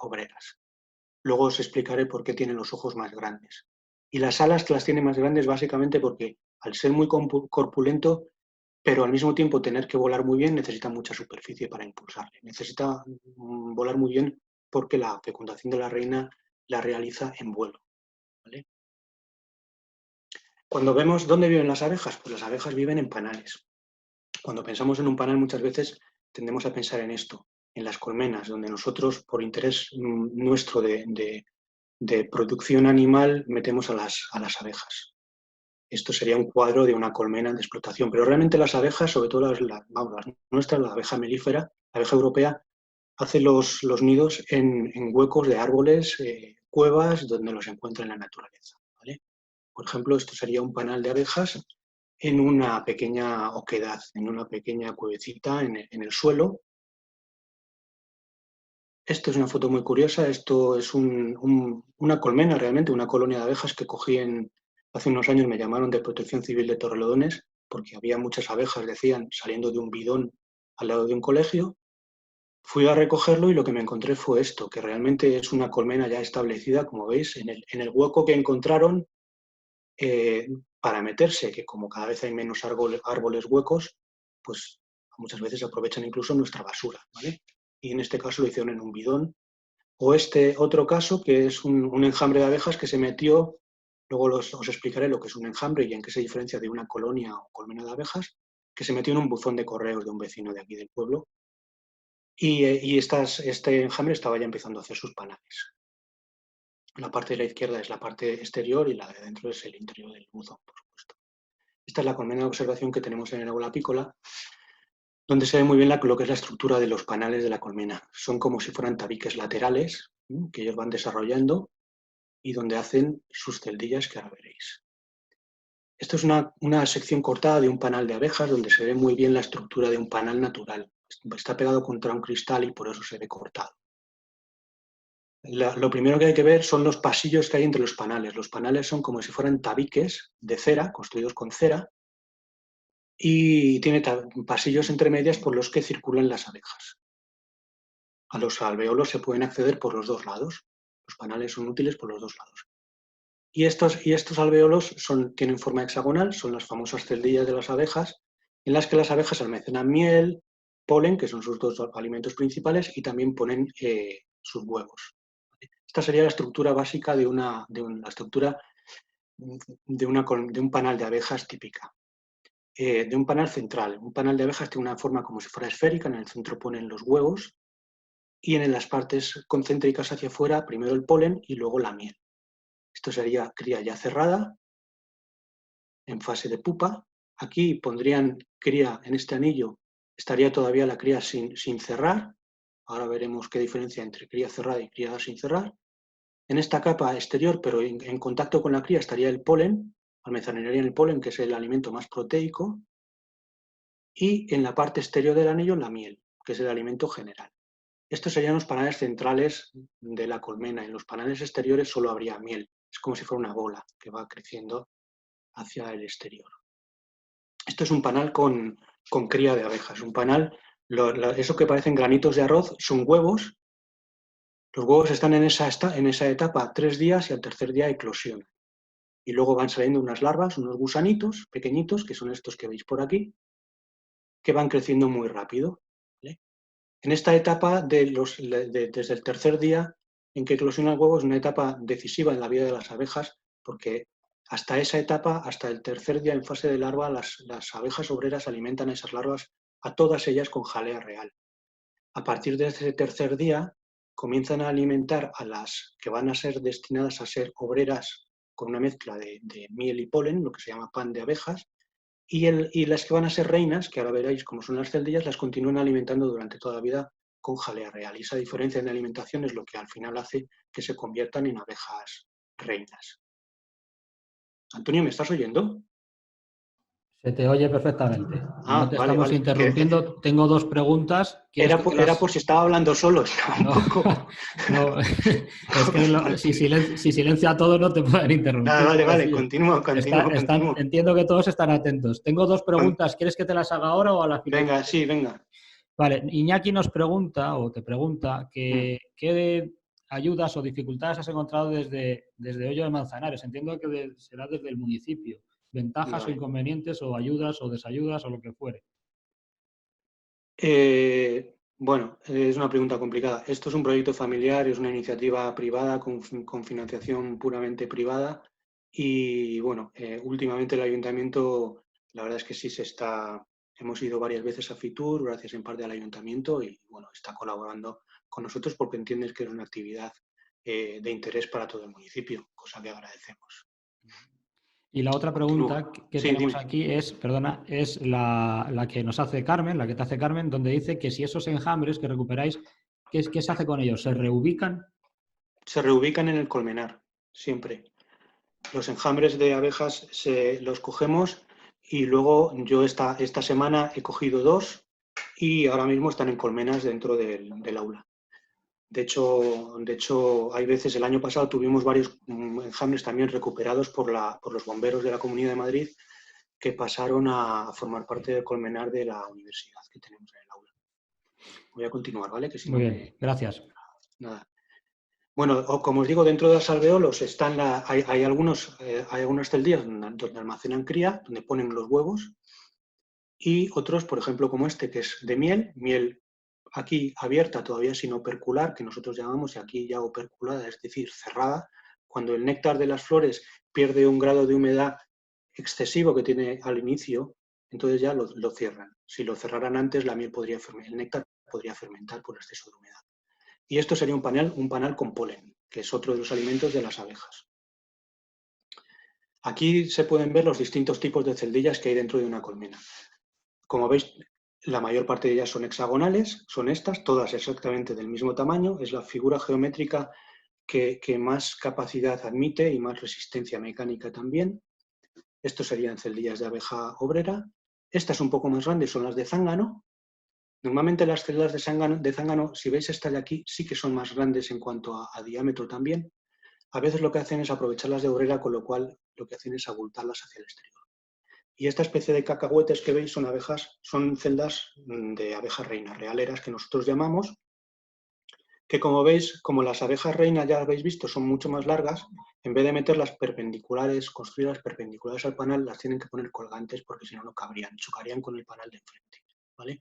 obreras. Luego os explicaré por qué tienen los ojos más grandes. Y las alas que las tiene más grandes básicamente porque al ser muy corpulento, pero al mismo tiempo tener que volar muy bien, necesita mucha superficie para impulsarle. Necesita volar muy bien porque la fecundación de la reina la realiza en vuelo. ¿Vale? Cuando vemos dónde viven las abejas, pues las abejas viven en panales. Cuando pensamos en un panal muchas veces tendemos a pensar en esto, en las colmenas, donde nosotros por interés nuestro de producción animal metemos a las abejas. Esto sería un cuadro de una colmena de explotación, pero realmente las abejas, sobre todo las nuestras, la abeja melífera, la abeja europea, hace los nidos en huecos de árboles, cuevas, donde los encuentra en la naturaleza. ¿Vale? Por ejemplo, esto sería un panal de abejas en una pequeña oquedad, en una pequeña cuevecita en el suelo. Esto es una foto muy curiosa, esto es una colmena realmente, una colonia de abejas que cogí hace unos años, me llamaron de Protección Civil de Torrelodones, porque había muchas abejas, decían, saliendo de un bidón al lado de un colegio. Fui a recogerlo y lo que me encontré fue esto, que realmente es una colmena ya establecida, como veis, en el hueco que encontraron para meterse, que como cada vez hay menos árboles huecos, pues muchas veces aprovechan incluso nuestra basura, ¿vale? Y en este caso lo hicieron en un bidón. O este otro caso, que es un enjambre de abejas que se metió, luego os explicaré lo que es un enjambre y en qué se diferencia de una colonia o colmena de abejas, que se metió en un buzón de correos de un vecino de aquí del pueblo. Y este enjambre estaba ya empezando a hacer sus panales. La parte de la izquierda es la parte exterior y la de dentro es el interior del buzón, por supuesto. Esta es la colmena de observación que tenemos en el aula apícola, donde se ve muy bien lo que es la estructura de los panales de la colmena. Son como si fueran tabiques laterales que ellos van desarrollando y donde hacen sus celdillas, que ahora veréis. Esto es una sección cortada de un panal de abejas donde se ve muy bien la estructura de un panal natural. Está pegado contra un cristal y por eso se ve cortado. Lo primero que hay que ver son los pasillos que hay entre los panales. Los panales son como si fueran tabiques de cera, construidos con cera, y tiene pasillos entre medias por los que circulan las abejas. A los alvéolos se pueden acceder por los dos lados. Los panales son útiles por los dos lados. Y estos alvéolos tienen forma hexagonal, son las famosas celdillas de las abejas, en las que las abejas almacenan miel, polen, que son sus dos alimentos principales, y también ponen sus huevos. Esta sería la estructura básica de un panal de abejas típica. De un panal central. Un panal de abejas tiene una forma como si fuera esférica, en el centro ponen los huevos y en las partes concéntricas hacia afuera primero el polen y luego la miel. Esto sería cría ya cerrada, en fase de pupa. Aquí pondrían cría en este anillo, estaría todavía la cría sin cerrar. Ahora veremos qué diferencia entre cría cerrada y cría sin cerrar. En esta capa exterior, pero en contacto con la cría, estaría el polen, almacenarían el polen, que es el alimento más proteico, y en la parte exterior del anillo la miel, que es el alimento general. Estos serían los panales centrales de la colmena. En los panales exteriores solo habría miel. Es como si fuera una bola que va creciendo hacia el exterior. Esto es un panal con cría de abejas. Un panal, eso que parecen granitos de arroz, son huevos. Los huevos están en esa etapa 3 días y al tercer día eclosionan. Y luego van saliendo unas larvas, unos gusanitos pequeñitos, que son estos que veis por aquí, que van creciendo muy rápido. ¿Vale? En esta etapa, desde el tercer día en que eclosiona el huevo, es una etapa decisiva en la vida de las abejas, porque hasta esa etapa, hasta el tercer día en fase de larva, las abejas obreras alimentan a esas larvas, a todas ellas con jalea real. A partir de ese tercer día, comienzan a alimentar a las que van a ser destinadas a ser obreras con una mezcla de miel y polen, lo que se llama pan de abejas, y las que van a ser reinas, que ahora veréis cómo son las celdillas, las continúan alimentando durante toda la vida con jalea real. Y esa diferencia en alimentación es lo que al final hace que se conviertan en abejas reinas. Antonio, ¿me estás oyendo? Se te oye perfectamente. No te Vale, estamos vale. interrumpiendo. Tengo dos preguntas. ¿Quieres que te Era las...? por si estaba hablando solo, estaba un No, poco... no. Es que si silencio a todos no te pueden interrumpir, Vale, vale, pobrecillo. continúo. Entiendo que todos están atentos. Tengo dos Con- preguntas. ¿Quieres que te las haga ahora o a la Venga, finalizar? sí, venga. Vale, Iñaki nos pregunta, o te pregunta, Mm, que qué ayudas o dificultades has encontrado desde Hoyo de Manzanares. Entiendo que será desde el municipio. Ventajas o vale. inconvenientes, o ayudas o desayudas, o lo que fuere. Bueno, es una pregunta complicada. Esto es un proyecto familiar, es una iniciativa privada con financiación puramente privada y bueno, últimamente el ayuntamiento, la verdad es que sí hemos ido varias veces a Fitur, gracias en parte al ayuntamiento y bueno, está colaborando con nosotros porque entiendes que es una actividad de interés para todo el municipio, cosa que agradecemos. Y la otra Continúo. pregunta que Sí, tenemos dime. aquí es, perdona, es la que nos hace Carmen, la que te hace Carmen, donde dice que si esos enjambres que recuperáis, ¿qué se hace con ellos? ¿Se reubican? Se reubican en el colmenar, siempre. Los enjambres de abejas los cogemos y luego yo esta semana he cogido 2 y ahora mismo están en colmenas dentro del aula. De hecho, hay veces, el año pasado tuvimos varios enjambres también recuperados por los bomberos de la Comunidad de Madrid que pasaron a formar parte del colmenar de la universidad que tenemos en el aula. Voy a continuar, ¿vale? Que si Muy no bien, me... gracias. Nada. Bueno, como os digo, dentro de los alveolos hay algunas celdillas donde almacenan cría, donde ponen los huevos, y otros, por ejemplo, como este, que es de miel aquí abierta todavía sin opercular, que nosotros llamamos, y aquí ya operculada, es decir, cerrada. Cuando el néctar de las flores pierde un grado de humedad excesivo que tiene al inicio, entonces ya lo cierran. Si lo cerraran antes, el néctar podría fermentar por exceso de humedad. Y esto sería un panal con polen, que es otro de los alimentos de las abejas. Aquí se pueden ver los distintos tipos de celdillas que hay dentro de una colmena. Como veis, la mayor parte de ellas son hexagonales, son estas, todas exactamente del mismo tamaño. Es la figura geométrica que más capacidad admite y más resistencia mecánica también. Estos serían celdillas de abeja obrera. Estas un poco más grandes son las de zángano. Normalmente las celdas de zángano, si veis esta de aquí, sí que son más grandes en cuanto a diámetro también. A veces lo que hacen es aprovecharlas de obrera, con lo cual lo que hacen es abultarlas hacia el exterior. Y esta especie de cacahuetes que veis son celdas de abejas reinas realeras que nosotros llamamos, que como veis, como las abejas reinas ya habéis visto son mucho más largas, en vez de meterlas perpendiculares, construirlas perpendiculares al panal, las tienen que poner colgantes porque si no, no cabrían, chocarían con el panal de enfrente. ¿Vale?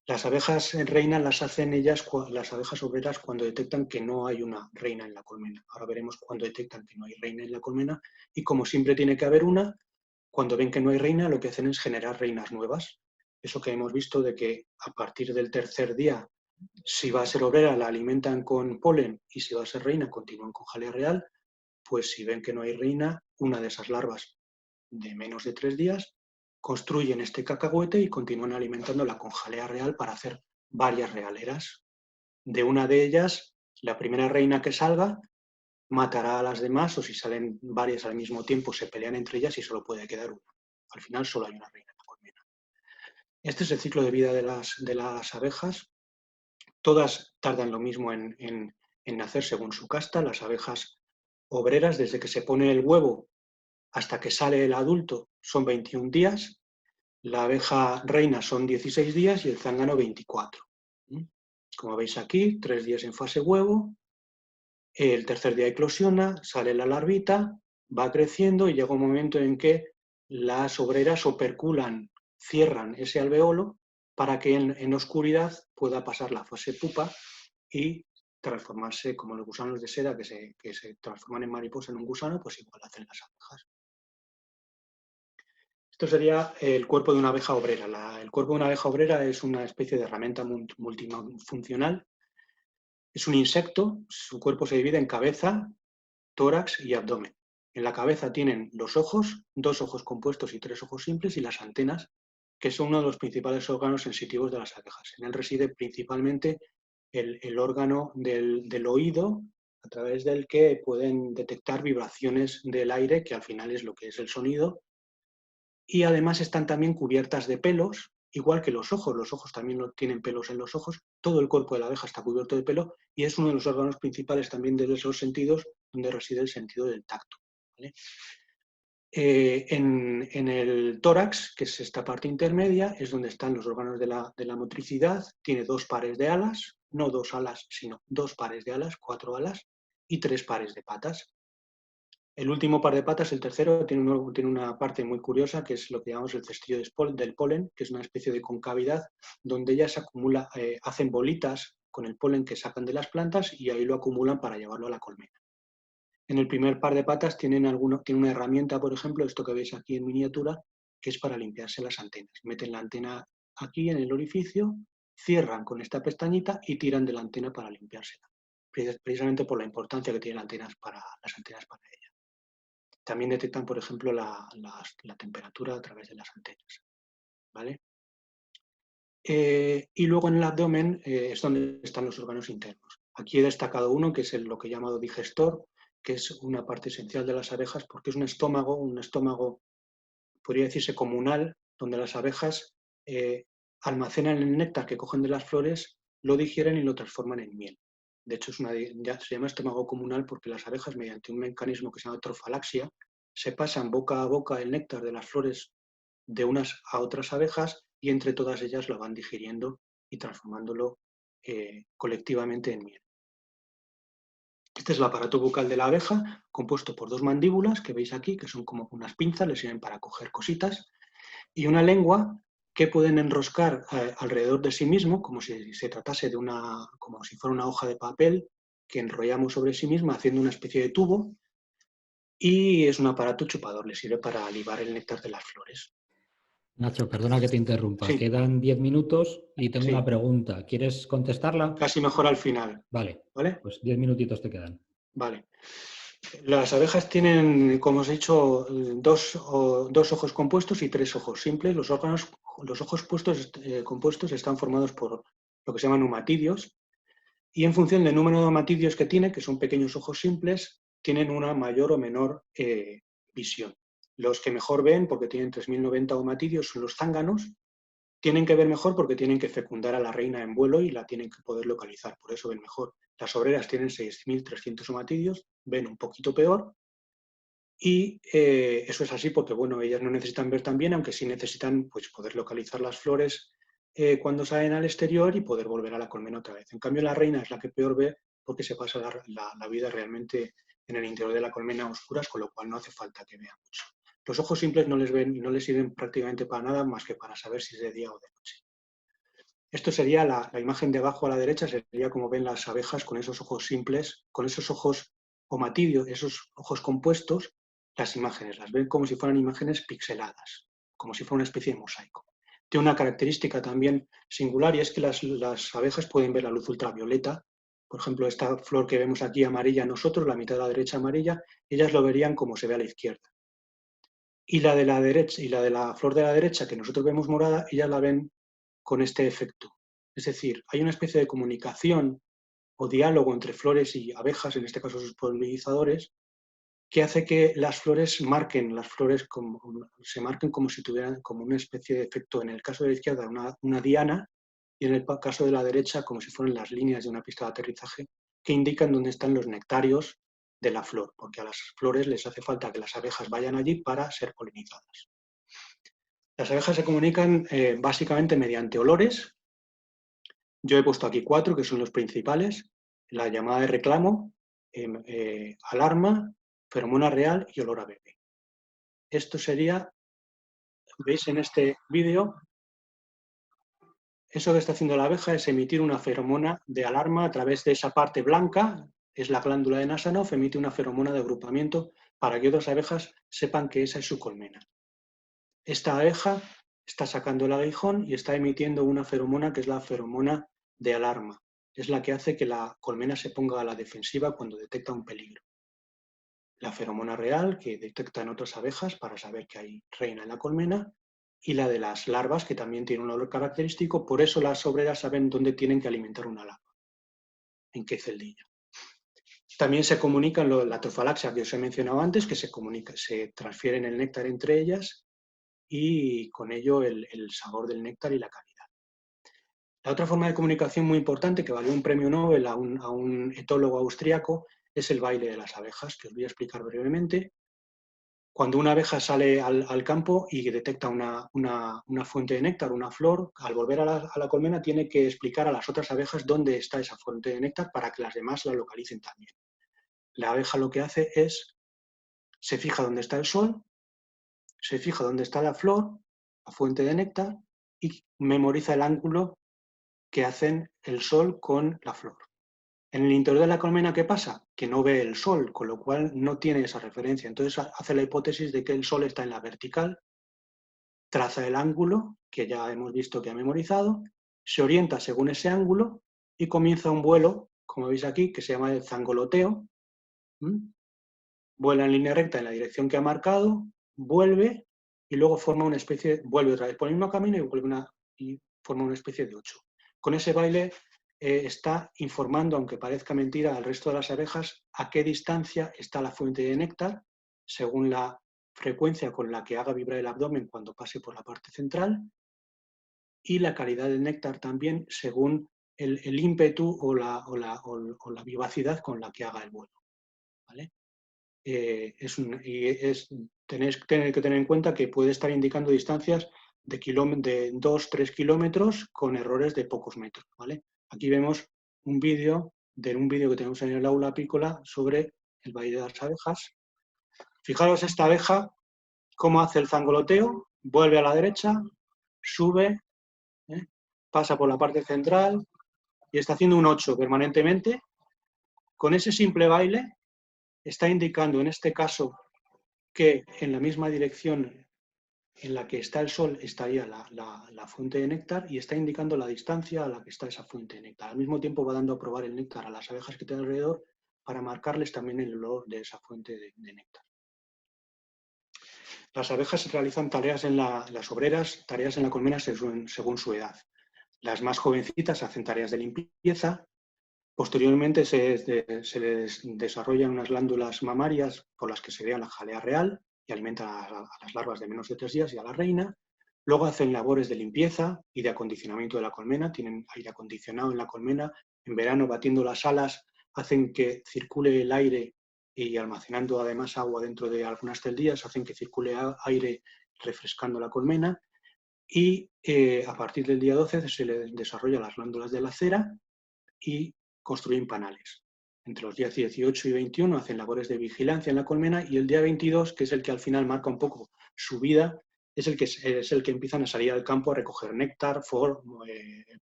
Las abejas reinas las hacen las abejas obreras, cuando detectan que no hay una reina en la colmena. Ahora veremos cuando detectan que no hay reina en la colmena y como siempre tiene que haber una, cuando ven que no hay reina, lo que hacen es generar reinas nuevas. Eso que hemos visto de que a partir del tercer día, si va a ser obrera, la alimentan con polen y si va a ser reina, continúan con jalea real, pues si ven que no hay reina, una de esas larvas de menos de 3 días construyen este cacahuete y continúan alimentándola con jalea real para hacer varias realeras. De una de ellas, la primera reina que salga matará a las demás, o si salen varias al mismo tiempo se pelean entre ellas y solo puede quedar una. Al final solo hay una reina en la colmena. Este es el ciclo de vida de las abejas. Todas tardan lo mismo en nacer según su casta. Las abejas obreras, desde que se pone el huevo hasta que sale el adulto, son 21 días. La abeja reina son 16 días y el zángano 24. Como veis aquí, 3 días en fase huevo, el tercer día eclosiona, sale la larvita, va creciendo y llega un momento en que las obreras operculan, cierran ese alveolo para que en oscuridad pueda pasar la fase pupa y transformarse como los gusanos de seda que se transforman en mariposa en un gusano, pues igual hacen las abejas. Esto sería el cuerpo de una abeja obrera. El cuerpo de una abeja obrera es una especie de herramienta multifuncional. Es un insecto, su cuerpo se divide en cabeza, tórax y abdomen. En la cabeza tienen los ojos, 2 ojos compuestos y 3 ojos simples, y las antenas, que son uno de los principales órganos sensitivos de las abejas. En él reside principalmente el órgano del oído, a través del que pueden detectar vibraciones del aire, que al final es lo que es el sonido, y además están también cubiertas de pelos, igual que los ojos. Los ojos también tienen pelos en los ojos. Todo el cuerpo de la abeja está cubierto de pelo y es uno de los órganos principales también de esos sentidos, donde reside el sentido del tacto. ¿Vale? En el tórax, que es esta parte intermedia, es donde están los órganos de la motricidad. Tiene 2 pares de alas, no 2 alas, sino 2 pares de alas, 4 alas, y 3 pares de patas. El último par de patas, el tercero, tiene una parte muy curiosa, que es lo que llamamos el cestillo del polen, que es una especie de concavidad donde ellas hacen bolitas con el polen que sacan de las plantas y ahí lo acumulan para llevarlo a la colmena. En el primer par de patas tiene una herramienta, por ejemplo, esto que veis aquí en miniatura, que es para limpiarse las antenas. Meten la antena aquí en el orificio, cierran con esta pestañita y tiran de la antena para limpiársela, precisamente por la importancia que tienen las antenas para ella. También detectan, por ejemplo, la temperatura a través de las antenas, ¿vale? Y luego en el abdomen es donde están los órganos internos. Aquí he destacado uno que es lo que he llamado digestor, que es una parte esencial de las abejas porque es un estómago, podría decirse comunal, donde las abejas almacenan el néctar que cogen de las flores, lo digieren y lo transforman en miel. De hecho, ya se llama estómago comunal porque las abejas, mediante un mecanismo que se llama trofalaxia, se pasan boca a boca el néctar de las flores de unas a otras abejas y entre todas ellas lo van digiriendo y transformándolo colectivamente en miel. Este es el aparato bucal de la abeja, compuesto por 2 mandíbulas, que veis aquí, que son como unas pinzas, le sirven para coger cositas, y una lengua que pueden enroscar alrededor de sí mismo, como si se tratase como si fuera una hoja de papel, que enrollamos sobre sí misma haciendo una especie de tubo, y es un aparato chupador, le sirve para libar el néctar de las flores. Nacho, perdona que te interrumpa. Sí, Quedan 10 minutos y tengo una sí, pregunta. ¿Quieres contestarla? casi mejor al final, Vale, ¿vale? pues 10 minutitos te quedan. Vale. Las abejas tienen, como os he dicho, dos ojos compuestos y 3 ojos simples. Los ojos compuestos están formados por lo que se llaman neumatidios y en función del número de neumatidios que tiene, que son pequeños ojos simples, tienen una mayor o menor visión. Los que mejor ven, porque tienen 3090 neumatidios, son los zánganos. Tienen que ver mejor porque tienen que fecundar a la reina en vuelo y la tienen que poder localizar, por eso ven mejor. Las obreras tienen 6300 neumatidios, ven un poquito peor. Y eso es así porque, bueno, ellas no necesitan ver tan bien, aunque sí necesitan pues, poder localizar las flores cuando salen al exterior y poder volver a la colmena otra vez. En cambio, la reina es la que peor ve porque se pasa la vida realmente en el interior de la colmena a oscuras, con lo cual no hace falta que vea mucho. Los ojos simples no les ven y no les sirven prácticamente para nada más que para saber si es de día o de noche. Esto sería la imagen de abajo a la derecha, sería como ven las abejas con esos ojos simples, con esos ojos omatidios, esos ojos compuestos, las imágenes, las ven como si fueran imágenes pixeladas, como si fuera una especie de mosaico. Tiene una característica también singular y es que las abejas pueden ver la luz ultravioleta. Por ejemplo, esta flor que vemos aquí amarilla nosotros, la mitad de la derecha amarilla, ellas lo verían como se ve a la izquierda. Y la de la derecha, y la de la flor de la derecha, que nosotros vemos morada, ellas la ven con este efecto. Es decir, hay una especie de comunicación o diálogo entre flores y abejas, en este caso sus polinizadores, que hace que las flores se marquen como si tuvieran como una especie de efecto, en el caso de la izquierda, una diana, y en el caso de la derecha, como si fueran las líneas de una pista de aterrizaje, que indican dónde están los nectarios de la flor, porque a las flores les hace falta que las abejas vayan allí para ser polinizadas. Las abejas se comunican básicamente mediante olores. Yo he puesto aquí 4, que son los principales: la llamada de reclamo, alarma, feromona real y olor a bebé. Esto sería, veis en este vídeo, eso que está haciendo la abeja es emitir una feromona de alarma a través de esa parte blanca, es la glándula de Nasanov, emite una feromona de agrupamiento para que otras abejas sepan que esa es su colmena. Esta abeja está sacando el aguijón y está emitiendo una feromona que es la feromona de alarma. Es la que hace que la colmena se ponga a la defensiva cuando detecta un peligro. La feromona real, que detecta en otras abejas para saber que hay reina en la colmena, y la de las larvas, que también tiene un olor característico, por eso las obreras saben dónde tienen que alimentar una larva, en qué celdilla. También se comunican la trofalaxia que os he mencionado antes, que se transfieren el néctar entre ellas y con ello el sabor del néctar y la calidad. La otra forma de comunicación muy importante que valió un premio Nobel a un etólogo austriaco es el baile de las abejas, que os voy a explicar brevemente. Cuando una abeja sale al campo y detecta una fuente de néctar, una flor, al volver a la colmena tiene que explicar a las otras abejas dónde está esa fuente de néctar para que las demás la localicen también. La abeja lo que hace es, se fija dónde está el sol, se fija dónde está la flor, la fuente de néctar, y memoriza el ángulo que hacen el sol con la flor. En el interior de la colmena, ¿qué pasa? Que no ve el sol, con lo cual no tiene esa referencia. Entonces hace la hipótesis de que el sol está en la vertical, traza el ángulo, que ya hemos visto que ha memorizado, se orienta según ese ángulo y comienza un vuelo, como veis aquí, que se llama el zangoloteo. Vuela en línea recta en la dirección que ha marcado, vuelve y luego forma una especie, vuelve otra vez por el mismo camino y forma una especie de 8. Con ese baile está informando, aunque parezca mentira, al resto de las abejas a qué distancia está la fuente de néctar, según la frecuencia con la que haga vibrar el abdomen cuando pase por la parte central, y la calidad del néctar también según el ímpetu o la vivacidad con la que haga el vuelo. ¿Vale? Tenéis que tener en cuenta que puede estar indicando distancias de 2-3 kilómetros con errores de pocos metros. ¿Vale? Aquí vemos un vídeo que tenemos en el aula apícola sobre el baile de las abejas. Fijaros esta abeja, cómo hace el zangoloteo, vuelve a la derecha, sube, pasa por la parte central y está haciendo un 8 permanentemente. Con ese simple baile está indicando en este caso que en la misma dirección en la que está el sol estaría la fuente de néctar y está indicando la distancia a la que está esa fuente de néctar. Al mismo tiempo va dando a probar el néctar a las abejas que tienen alrededor para marcarles también el olor de esa fuente de néctar. Las abejas realizan tareas las obreras, tareas en la colmena según su edad. Las más jovencitas hacen tareas de limpieza. Posteriormente se les desarrollan unas glándulas mamarias por las que se crea la jalea real y alimentan a las larvas de menos de 3 días y a la reina. Luego hacen labores de limpieza y de acondicionamiento de la colmena, tienen aire acondicionado en la colmena. En verano, batiendo las alas, hacen que circule el aire y almacenando además agua dentro de algunas celdillas, hacen que circule aire refrescando la colmena. Y a partir del día 12 se les desarrollan las glándulas de la cera y construyen panales. Entre los días 18 y 21 hacen labores de vigilancia en la colmena y el día 22, que es el que al final marca un poco su vida, es el que empiezan a salir al campo a recoger néctar,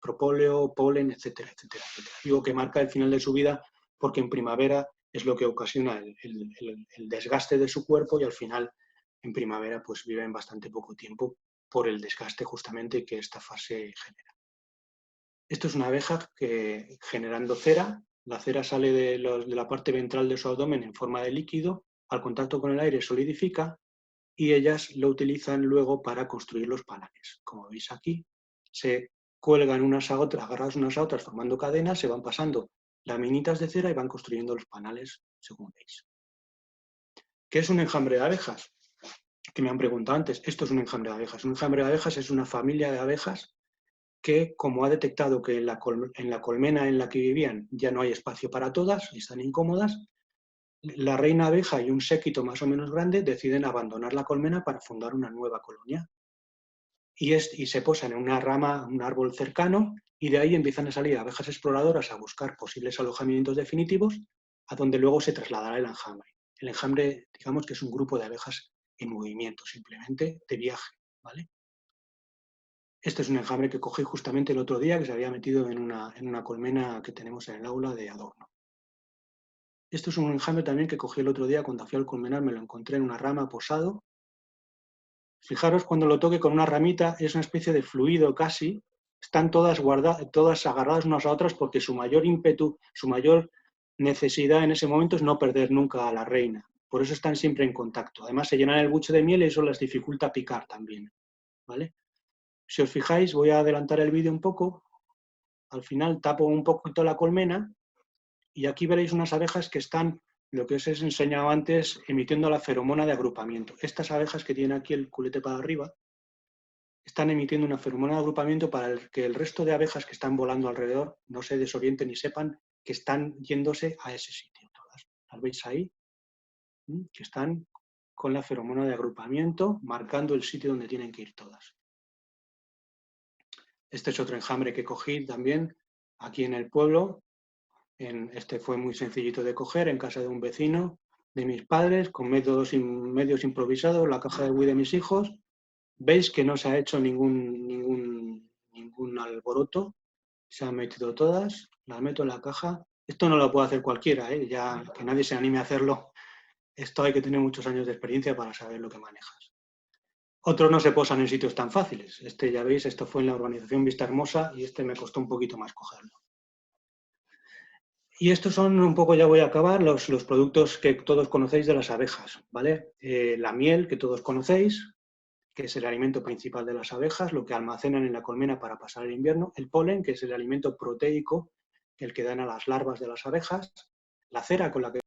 propóleo, polen, etcétera, etcétera, etcétera. Digo que marca el final de su vida porque en primavera es lo que ocasiona el desgaste de su cuerpo y al final en primavera pues viven bastante poco tiempo por el desgaste justamente que esta fase genera. Esto es una abeja que generando cera, la cera sale de la parte ventral de su abdomen en forma de líquido, al contacto con el aire solidifica y ellas lo utilizan luego para construir los panales. Como veis aquí, se cuelgan unas a otras, agarradas unas a otras formando cadenas, se van pasando laminitas de cera y van construyendo los panales según veis. ¿Qué es un enjambre de abejas? Que me han preguntado antes. Esto es un enjambre de abejas. Un enjambre de abejas es una familia de abejas que, como ha detectado que en la colmena en la que vivían ya no hay espacio para todas y están incómodas, la reina abeja y un séquito más o menos grande deciden abandonar la colmena para fundar una nueva colonia. Y se posan en una rama, un árbol cercano, y de ahí empiezan a salir abejas exploradoras a buscar posibles alojamientos definitivos, a donde luego se trasladará el enjambre. El enjambre, digamos que es un grupo de abejas en movimiento, simplemente de viaje, ¿vale? Este es un enjambre que cogí justamente el otro día, que se había metido en una colmena que tenemos en el aula de adorno. Esto es un enjambre también que cogí el otro día cuando fui al colmenar, me lo encontré en una rama posado. Fijaros cuando lo toque con una ramita, es una especie de fluido casi. Están todas agarradas unas a otras porque su mayor ímpetu, su mayor necesidad en ese momento es no perder nunca a la reina. Por eso están siempre en contacto. Además se llenan el buche de miel y eso les dificulta picar también, ¿vale? Si os fijáis, voy a adelantar el vídeo un poco. Al final tapo un poquito la colmena y aquí veréis unas abejas que están, lo que os he enseñado antes, emitiendo la feromona de agrupamiento. Estas abejas que tienen aquí el culete para arriba están emitiendo una feromona de agrupamiento para que el resto de abejas que están volando alrededor no se desorienten y sepan que están yéndose a ese sitio. Todas. ¿Las veis ahí? Que están con la feromona de agrupamiento, marcando el sitio donde tienen que ir todas. Este es otro enjambre que cogí también aquí en el pueblo. Este fue muy sencillito de coger en casa de un vecino de mis padres, con medios improvisados, la caja de Wii de mis hijos. Veis que no se ha hecho ningún alboroto, se han metido todas, las meto en la caja. Esto no lo puede hacer cualquiera, ya que nadie se anime a hacerlo. Esto hay que tener muchos años de experiencia para saber lo que manejas. Otros no se posan en sitios tan fáciles. Este, ya veis, esto fue en la urbanización Vista Hermosa y este me costó un poquito más cogerlo. Y estos son un poco, ya voy a acabar, los productos que todos conocéis de las abejas, ¿vale? La miel, que todos conocéis, que es el alimento principal de las abejas, lo que almacenan en la colmena para pasar el invierno. El polen, que es el alimento proteico, el que dan a las larvas de las abejas. La cera con la que